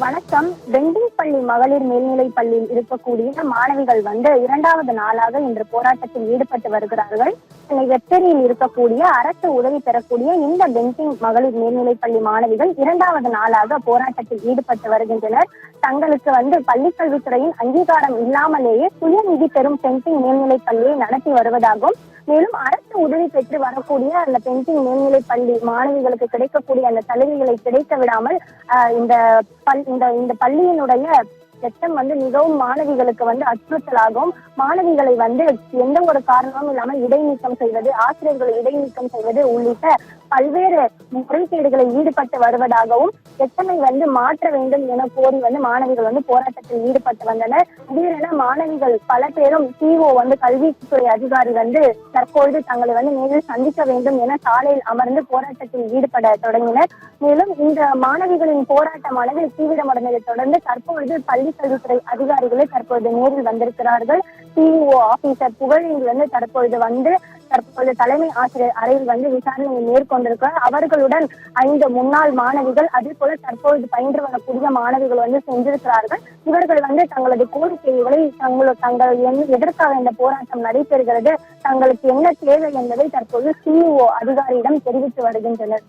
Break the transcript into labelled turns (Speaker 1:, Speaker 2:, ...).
Speaker 1: வணக்கம். வெண்டிப்பள்ளி மகளிர் மேல்நிலைப் பள்ளியில் இருக்கக்கூடிய மாணவிகள் இரண்டாவது நாளாக இன்று போராட்டத்தில் ஈடுபட்டு வருகிறார்கள். சென்னை வெப்பேரியில் இருக்கக்கூடிய அரசு உதவி பெறக்கூடிய இந்த பெண்டிங் மகளிர் மேல்நிலைப் பள்ளி மாணவிகள் இரண்டாவது நாளாக போராட்டத்தில் ஈடுபட்டு வருகின்றனர். தங்களுக்கு பள்ளிக்கல்வித்துறையின் அங்கீகாரம் இல்லாமலேயே சுய நிதி பெறும் பெண்டிங் மேல்நிலைப் பள்ளியை நடத்தி வருவதாகவும், மேலும் அரசு உதவி பெற்று வரக்கூடிய அந்த பெண்டிங் மேல்நிலைப் பள்ளி மாணவிகளுக்கு கிடைக்கக்கூடிய அந்த சலுகைகளை கிடைக்க விடாமல் இந்த பள்ளியினுடைய திட்டம் மிகவும் மாணவிகளுக்கு அச்சுறுத்தலாகவும், மாணவிகளை எந்த ஒரு காரணமும் இல்லாமல் இடைநீக்கம் செய்வது, ஆசிரியர்களை இடைநீக்கம் செய்வது உள்ளிட்ட பல்வேறு முறைகேடுகளை ஈடுபட்டு வருவதாகவும், திட்டமை மாற்ற வேண்டும் என கோரி மாணவிகள் போராட்டத்தில் ஈடுபட்டு வந்தனர். திடீரென மாணவிகள் பல பேரும் சிஓ கல்வித்துறை அதிகாரி தற்பொழுது தங்களை நேரில் சந்திக்க வேண்டும் என சாலையில் அமர்ந்து போராட்டத்தில் ஈடுபட தொடங்கினர். மேலும் இந்த மாணவிகளின் போராட்டமானது தீவிரமடைந்ததை தொடர்ந்து தற்பொழுது பள்ளி கல்வித்துறை அதிகாரிகளை தற்பொழுது நேரில் வந்திருக்கிறார்கள். சிஇஓ ஆபீசர் புகழேந்தி தற்பொழுது தலைமை ஆசிரியர் அறையில் விசாரணையை மேற்கொண்டிருக்கிறார். அவர்களுடன் 5 முன்னாள் மாணவிகள், அதே போல தற்பொழுது பயின்று வரக்கூடிய மாணவிகள் சென்றிருக்கிறார்கள். இவர்கள் தங்களது கோரிக்கைகளை தங்கள் எதற்காக இந்த போராட்டம் நடைபெறுகிறது, தங்களுக்கு என்ன தேவை என்பதை தற்போது சிஇஓ அதிகாரியிடம் தெரிவித்து வருகின்றனர்.